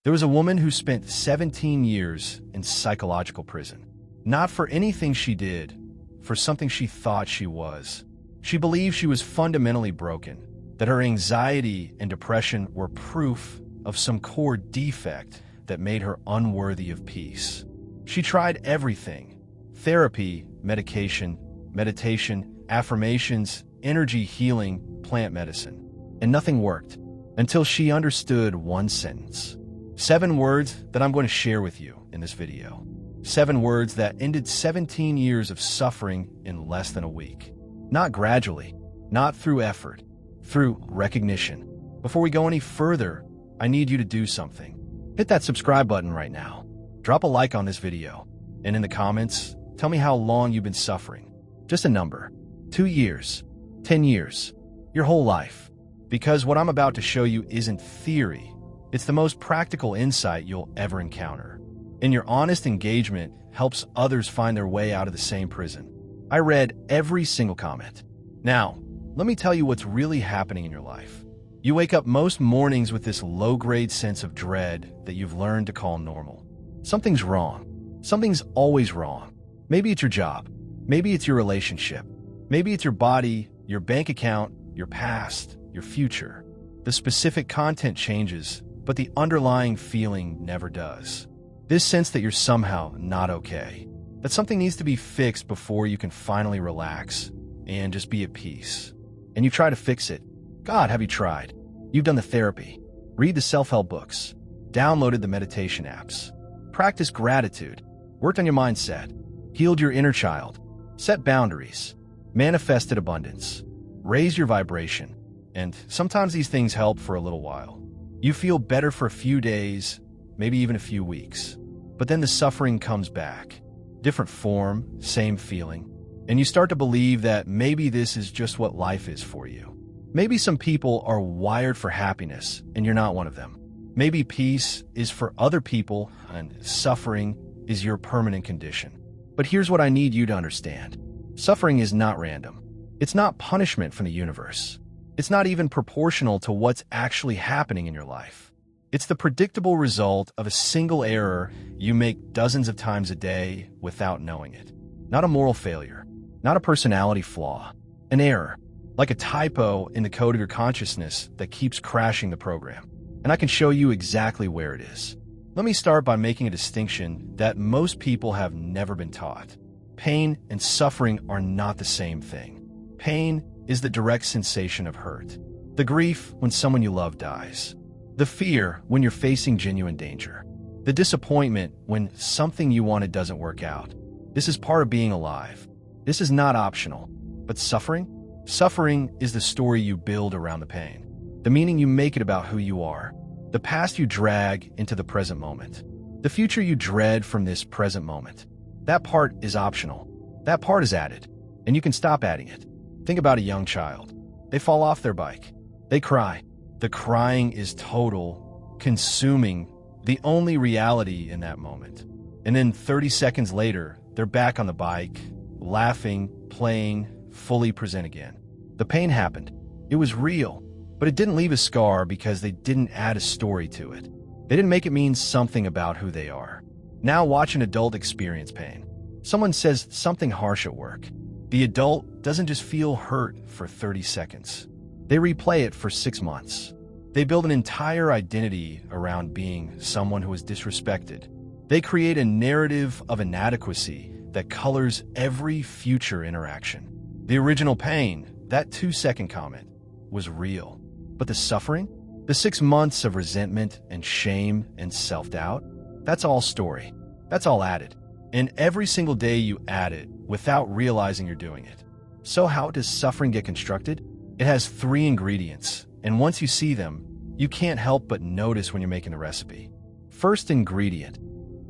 There was a woman who spent 17 years in psychological prison. Not for anything she did, for something she thought she was. She believed she was fundamentally broken, that her anxiety and depression were proof of some core defect that made her unworthy of peace. She tried everything: therapy, medication, meditation, affirmations, energy healing, plant medicine. And nothing worked until she understood one sentence. 7 words that I'm going to share with you in this video. 7 words that ended 17 years of suffering in less than a week. Not gradually, not through effort, through recognition. Before we go any further, I need you to do something. Hit that subscribe button right now. Drop a like on this video. And in the comments, tell me how long you've been suffering. Just a number. 2 years, 10 years, your whole life. Because what I'm about to show you isn't theory. It's the most practical insight you'll ever encounter. And your honest engagement helps others find their way out of the same prison. I read every single comment. Now, let me tell you what's really happening in your life. You wake up most mornings with this low-grade sense of dread that you've learned to call normal. Something's wrong. Something's always wrong. Maybe it's your job. Maybe it's your relationship. Maybe it's your body, your bank account, your past, your future. The specific content changes, but the underlying feeling never does. This sense that you're somehow not okay, that something needs to be fixed before you can finally relax and just be at peace. And you try to fix it. God, have you tried? You've done the therapy, read the self-help books, downloaded the meditation apps, practiced gratitude, worked on your mindset, healed your inner child, set boundaries, manifested abundance, raised your vibration. And sometimes these things help for a little while. You feel better for a few days, maybe even a few weeks. But then the suffering comes back. Different form, same feeling. And you start to believe that maybe this is just what life is for you. Maybe some people are wired for happiness, and you're not one of them. Maybe peace is for other people, and suffering is your permanent condition. But here's what I need you to understand. Suffering is not random. It's not punishment from the universe. It's not even proportional to what's actually happening in your life. It's the predictable result of a single error you make dozens of times a day without knowing it. Not a moral failure, not a personality flaw, an error, like a typo in the code of your consciousness that keeps crashing the program. And I can show you exactly where it is. Let me start by making a distinction that most people have never been taught. Pain and suffering are not the same thing. Pain is the direct sensation of hurt. The grief when someone you love dies. The fear when you're facing genuine danger. The disappointment when something you wanted doesn't work out. This is part of being alive. This is not optional. But suffering? Suffering is the story you build around the pain. The meaning you make it about who you are. The past you drag into the present moment. The future you dread from this present moment. That part is optional. That part is added. And you can stop adding it. Think about a young child. They fall off their bike. They cry. The crying is total, consuming, the only reality in that moment. And then 30 seconds later, they're back on the bike, laughing, playing, fully present again. The pain happened. It was real, but it didn't leave a scar because they didn't add a story to it. They didn't make it mean something about who they are. Now watch an adult experience pain. Someone says something harsh at work. The adult doesn't just feel hurt for 30 seconds. They replay it for 6 months. They build an entire identity around being someone who is disrespected. They create a narrative of inadequacy that colors every future interaction. The original pain, that 2-second comment, was real. But the suffering? The 6 months of resentment and shame and self-doubt? That's all story. That's all added. And every single day you add it without realizing you're doing it. So how does suffering get constructed? It has 3 ingredients, and once you see them, you can't help but notice when you're making the recipe. First ingredient,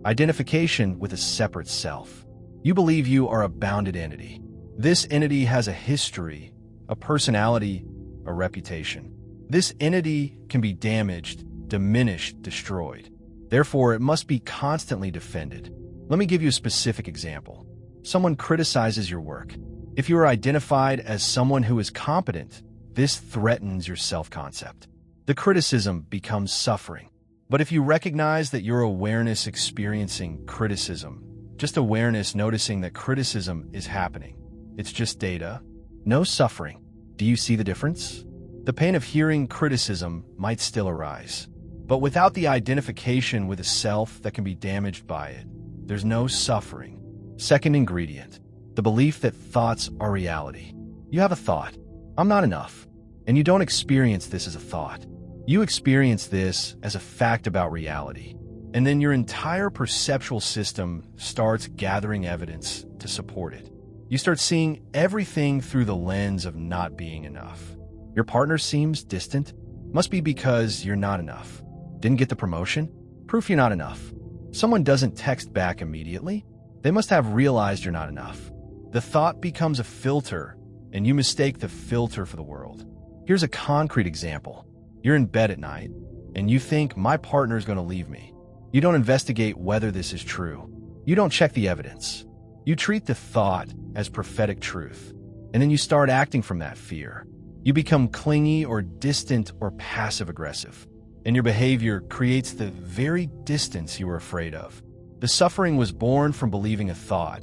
identification with a separate self. You believe you are a bounded entity. This entity has a history, a personality, a reputation. This entity can be damaged, diminished, destroyed. Therefore, it must be constantly defended. Let me give you a specific example. Someone criticizes your work. If you are identified as someone who is competent, this threatens your self-concept. The criticism becomes suffering. But if you recognize that your awareness experiencing criticism, just awareness noticing that criticism is happening, it's just data, no suffering. Do you see the difference? The pain of hearing criticism might still arise, but without the identification with a self that can be damaged by it, there's no suffering. Second ingredient, the belief that thoughts are reality. You have a thought, I'm not enough, and you don't experience this as a thought. You experience this as a fact about reality, and then your entire perceptual system starts gathering evidence to support it. You start seeing everything through the lens of not being enough. Your partner seems distant, must be because you're not enough. Didn't get the promotion? Proof you're not enough. Someone doesn't text back immediately? They must have realized you're not enough. The thought becomes a filter, and you mistake the filter for the world. Here's a concrete example. You're in bed at night, and you think, my partner's going to leave me. You don't investigate whether this is true. You don't check the evidence. You treat the thought as prophetic truth, and then you start acting from that fear. You become clingy or distant or passive-aggressive, and your behavior creates the very distance you were afraid of. The suffering was born from believing a thought,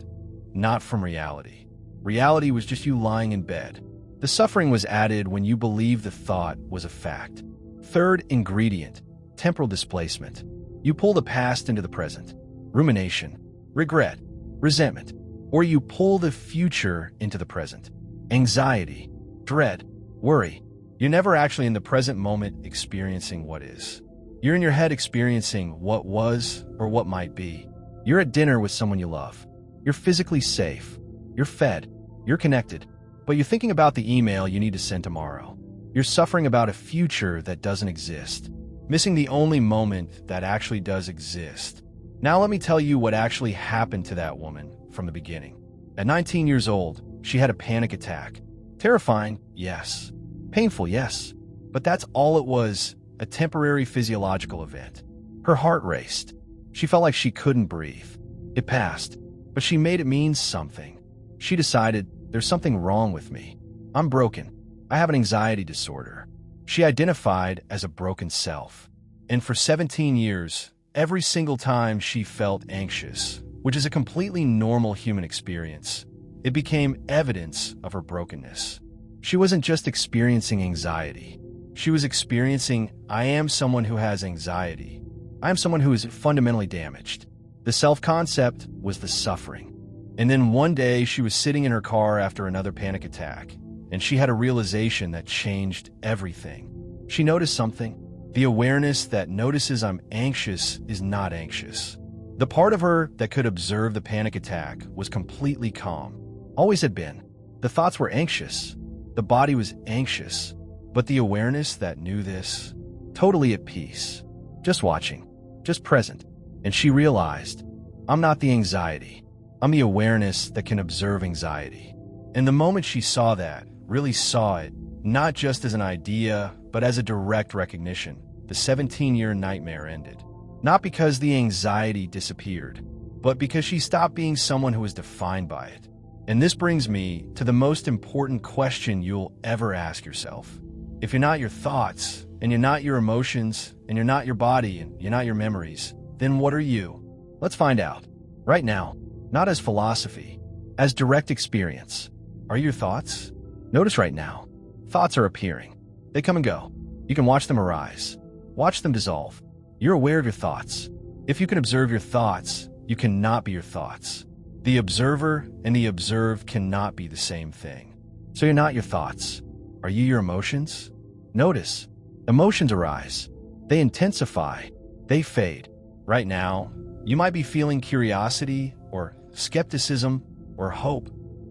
not from reality. Reality was just you lying in bed. The suffering was added when you believed the thought was a fact. Third ingredient, temporal displacement. You pull the past into the present. Rumination, regret, resentment, or you pull the future into the present. Anxiety, dread, worry. You're never actually in the present moment experiencing what is. You're in your head experiencing what was or what might be. You're at dinner with someone you love. You're physically safe. You're fed. You're connected. But you're thinking about the email you need to send tomorrow. You're suffering about a future that doesn't exist, missing the only moment that actually does exist. Now let me tell you what actually happened to that woman from the beginning. At 19 years old, she had a panic attack. Terrifying, yes. Painful, yes. But that's all it was, a temporary physiological event. Her heart raced. She felt like she couldn't breathe. It passed, but she made it mean something. She decided, there's something wrong with me. I'm broken. I have an anxiety disorder. She identified as a broken self. And for 17 years, every single time she felt anxious, which is a completely normal human experience, it became evidence of her brokenness. She wasn't just experiencing anxiety. She was experiencing, I am someone who has anxiety. I am someone who is fundamentally damaged. The self-concept was the suffering. And then one day she was sitting in her car after another panic attack, and she had a realization that changed everything. She noticed something. The awareness that notices I'm anxious is not anxious. The part of her that could observe the panic attack was completely calm. Always had been. The thoughts were anxious. The body was anxious. But the awareness that knew this, totally at peace. Just watching. Just present. And she realized, I'm not the anxiety. I'm the awareness that can observe anxiety. And the moment she saw that, really saw it, not just as an idea, but as a direct recognition, the 17-year nightmare ended. Not because the anxiety disappeared, but because she stopped being someone who was defined by it. And this brings me to the most important question you'll ever ask yourself. If you're not your thoughts, and you're not your emotions, and you're not your body, and you're not your memories, then what are you? Let's find out. Right now, not as philosophy, as direct experience. Are your thoughts? Notice right now, thoughts are appearing. They come and go. You can watch them arise. Watch them dissolve. You're aware of your thoughts. If you can observe your thoughts, you cannot be your thoughts. The observer and the observed cannot be the same thing. So you're not your thoughts. Are you your emotions? Notice. Emotions arise. They intensify. They fade. Right now, you might be feeling curiosity or skepticism or hope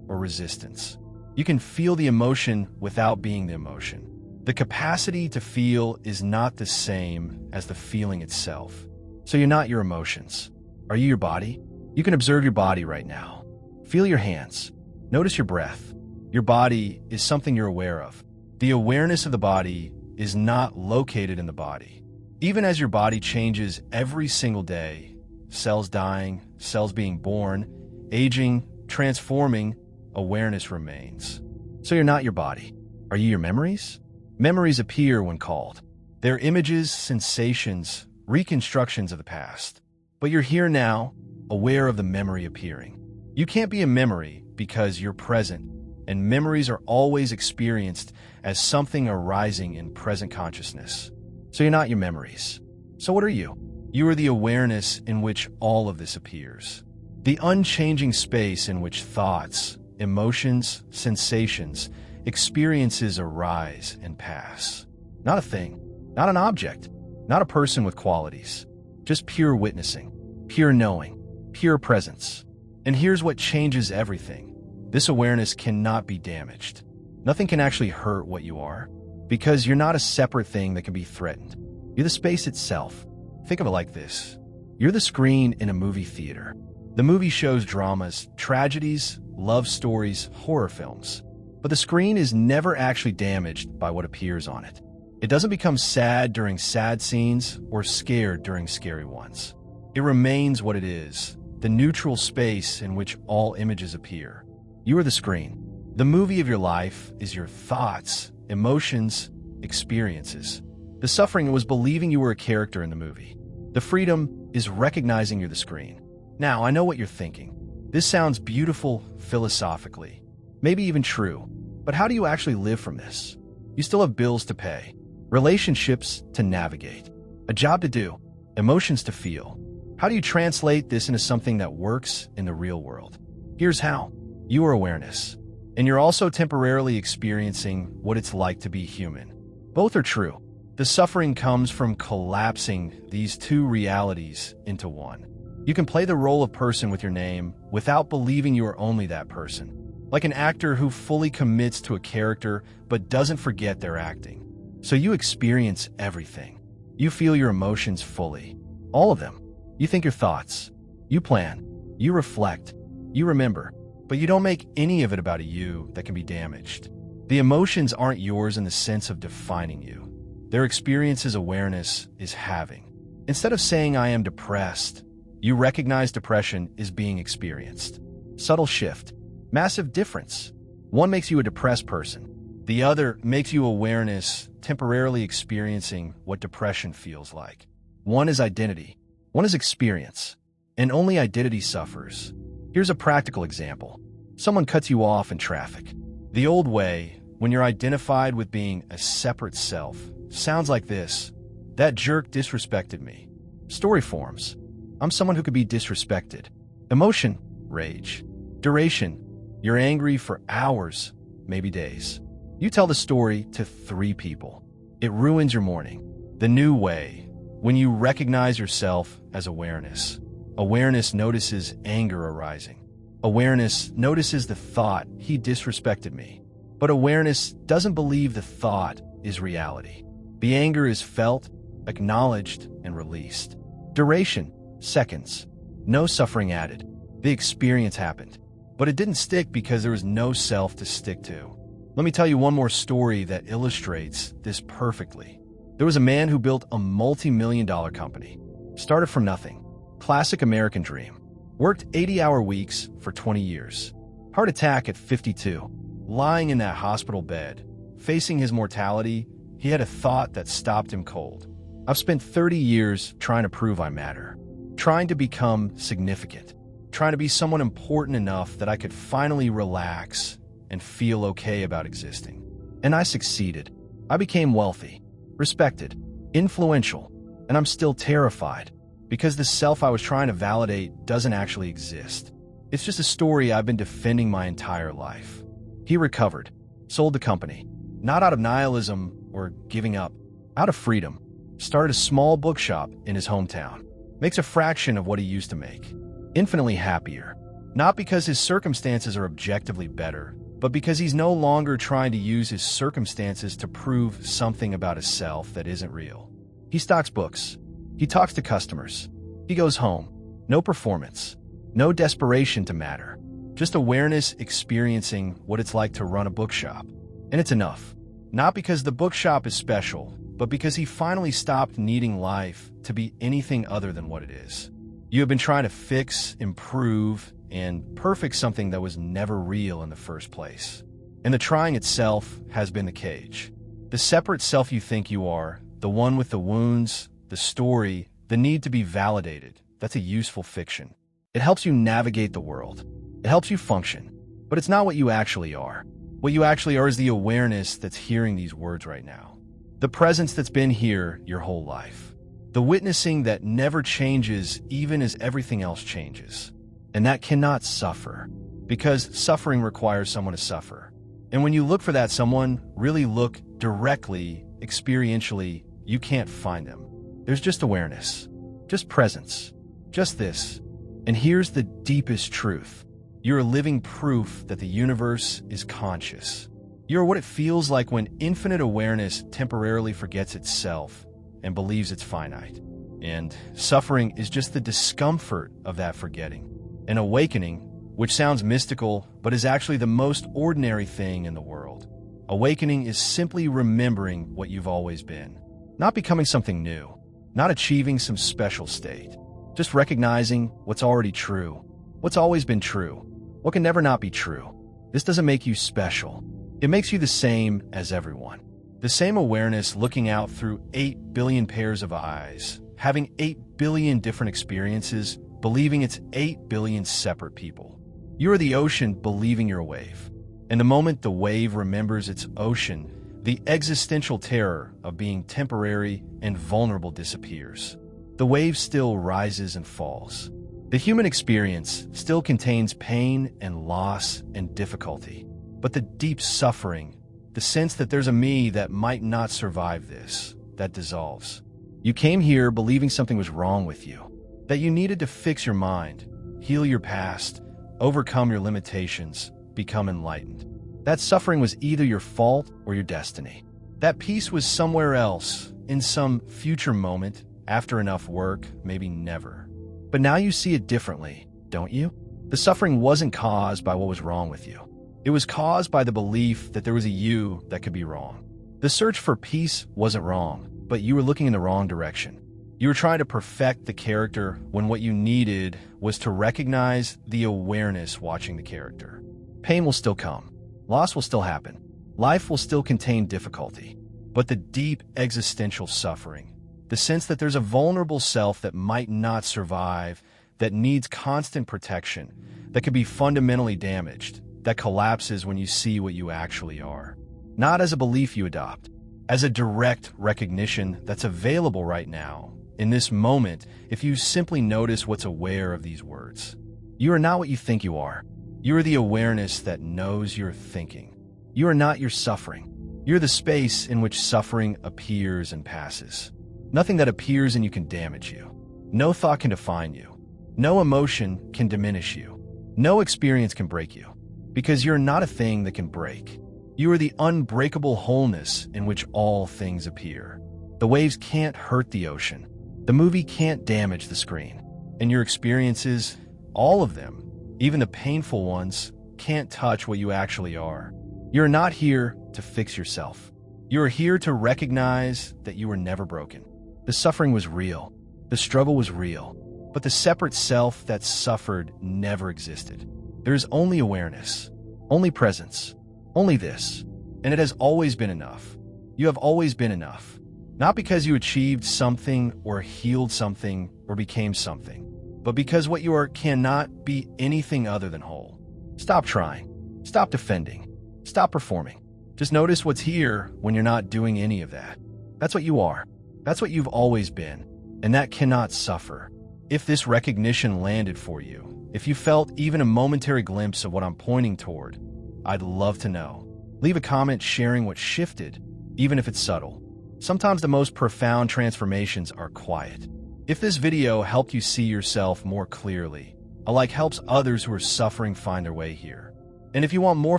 or resistance. You can feel the emotion without being the emotion. The capacity to feel is not the same as the feeling itself. So you're not your emotions. Are you your body? You can observe your body right now. Feel your hands. Notice your breath. Your body is something you're aware of. The awareness of the body is not located in the body. Even as your body changes every single day, cells dying, cells being born, aging, transforming, awareness remains. So you're not your body. Are you your memories? Memories appear when called. They're images, sensations, reconstructions of the past. But you're here now, aware of the memory appearing. You can't be a memory because you're present, and memories are always experienced as something arising in present consciousness. So you're not your memories. So what are you? You are the awareness in which all of this appears. The unchanging space in which thoughts, emotions, sensations, experiences arise and pass. Not a thing, not an object, not a person with qualities. Just pure witnessing, pure knowing, pure presence. And here's what changes everything. This awareness cannot be damaged. Nothing can actually hurt what you are, because you're not a separate thing that can be threatened. You're the space itself. Think of it like this. You're the screen in a movie theater. The movie shows dramas, tragedies, love stories, horror films. But the screen is never actually damaged by what appears on it. It doesn't become sad during sad scenes or scared during scary ones. It remains what it is, the neutral space in which all images appear. You are the screen. The movie of your life is your thoughts, emotions, experiences. The suffering was believing you were a character in the movie. The freedom is recognizing you're the screen. Now, I know what you're thinking. This sounds beautiful philosophically, maybe even true, but how do you actually live from this? You still have bills to pay, relationships to navigate, a job to do, emotions to feel. How do you translate this into something that works in the real world? Here's how. You are awareness, and you're also temporarily experiencing what it's like to be human. Both are true. The suffering comes from collapsing these two realities into one. You can play the role of person with your name without believing you are only that person, like an actor who fully commits to a character but doesn't forget they're acting. So you experience everything. You feel your emotions fully, all of them. You think your thoughts. You plan. You reflect. You remember. But you don't make any of it about a you that can be damaged. The emotions aren't yours in the sense of defining you. Their experiences awareness is having. Instead of saying I am depressed, you recognize depression is being experienced. Subtle shift. Massive difference. One makes you a depressed person. The other makes you awareness, temporarily experiencing what depression feels like. One is identity. One is experience. And only identity suffers. Here's a practical example. Someone cuts you off in traffic. The old way, when you're identified with being a separate self, sounds like this. That jerk disrespected me. Story forms. I'm someone who could be disrespected. Emotion, rage. Duration, you're angry for hours, maybe days. You tell the story to 3 people. It ruins your morning. The new way, when you recognize yourself as awareness. Awareness notices anger arising. Awareness notices the thought, he disrespected me. But awareness doesn't believe the thought is reality. The anger is felt, acknowledged, and released. Duration, seconds. No suffering added. The experience happened. But it didn't stick because there was no self to stick to. Let me tell you one more story that illustrates this perfectly. There was a man who built a multi-million-dollar company. Started from nothing. Classic American dream. Worked 80-hour weeks for 20 years. Heart attack at 52. Lying in that hospital bed, facing his mortality, he had a thought that stopped him cold. I've spent 30 years trying to prove I matter. Trying to become significant. Trying to be someone important enough that I could finally relax and feel okay about existing. And I succeeded. I became wealthy, respected, influential, and I'm still terrified because the self I was trying to validate doesn't actually exist. It's just a story I've been defending my entire life. He recovered, sold the company, not out of nihilism or giving up, out of freedom, started a small bookshop in his hometown, makes a fraction of what he used to make, infinitely happier, not because his circumstances are objectively better, but because he's no longer trying to use his circumstances to prove something about himself that isn't real. He stocks books. He talks to customers. He goes home. No performance. No desperation to matter. Just awareness experiencing what it's like to run a bookshop. And it's enough. Not because the bookshop is special, but because he finally stopped needing life to be anything other than what it is. You have been trying to fix, improve, and perfect something that was never real in the first place. And the trying itself has been the cage. The separate self you think you are, the one with the wounds, the story, the need to be validated, that's a useful fiction. It helps you navigate the world. It helps you function. But it's not what you actually are. What you actually are is the awareness that's hearing these words right now. The presence that's been here your whole life. The witnessing that never changes even as everything else changes. And that cannot suffer, because suffering requires someone to suffer. And when you look for that someone, really look directly, experientially, you can't find them. There's just awareness, just presence, just this. And here's the deepest truth. You're living proof that the universe is conscious. You're what it feels like when infinite awareness temporarily forgets itself and believes it's finite. And suffering is just the discomfort of that forgetting. An awakening, which sounds mystical, but is actually the most ordinary thing in the world. Awakening is simply remembering what you've always been. Not becoming something new. Not achieving some special state. Just recognizing what's already true. What's always been true. What can never not be true. This doesn't make you special. It makes you the same as everyone. The same awareness looking out through 8 billion pairs of eyes, having 8 billion different experiences, believing it's 8 billion separate people. You are the ocean believing you're a wave. And the moment the wave remembers its ocean, the existential terror of being temporary and vulnerable disappears. The wave still rises and falls. The human experience still contains pain and loss and difficulty. But the deep suffering, the sense that there's a me that might not survive this, that dissolves. You came here believing something was wrong with you, that you needed to fix your mind, heal your past, overcome your limitations, become enlightened. That suffering was either your fault or your destiny. That peace was somewhere else, in some future moment, after enough work, maybe never. But now you see it differently, don't you? The suffering wasn't caused by what was wrong with you. It was caused by the belief that there was a you that could be wrong. The search for peace wasn't wrong, but you were looking in the wrong direction. You were trying to perfect the character when what you needed was to recognize the awareness watching the character. Pain will still come. Loss will still happen. Life will still contain difficulty. But the deep existential suffering, the sense that there's a vulnerable self that might not survive, that needs constant protection, that could be fundamentally damaged, that collapses when you see what you actually are. Not as a belief you adopt, as a direct recognition that's available right now, in this moment, if you simply notice what's aware of these words. You are not what you think you are. You are the awareness that knows you're thinking. You are not your suffering. You're the space in which suffering appears and passes. Nothing that appears in you can damage you. No thought can define you. No emotion can diminish you. No experience can break you. Because you're not a thing that can break. You are the unbreakable wholeness in which all things appear. The waves can't hurt the ocean. The movie can't damage the screen. And your experiences, all of them, even the painful ones, can't touch what you actually are. You're not here to fix yourself. You are here to recognize that you were never broken. The suffering was real. The struggle was real. But the separate self that suffered never existed. There is only awareness, only presence, only this. And it has always been enough. You have always been enough. Not because you achieved something or healed something or became something, but because what you are cannot be anything other than whole. Stop trying. Stop defending. Stop performing. Just notice what's here when you're not doing any of that. That's what you are. That's what you've always been. And that cannot suffer. If this recognition landed for you, if you felt even a momentary glimpse of what I'm pointing toward, I'd love to know. Leave a comment sharing what shifted, even if it's subtle. Sometimes the most profound transformations are quiet. If this video helped you see yourself more clearly, a like helps others who are suffering find their way here. And if you want more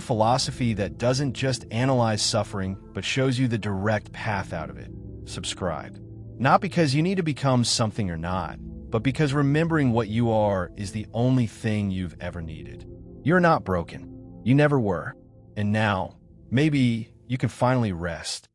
philosophy that doesn't just analyze suffering, but shows you the direct path out of it, subscribe. Not because you need to become something or not, but because remembering what you are is the only thing you've ever needed. You're not broken. You never were. And now, maybe you can finally rest.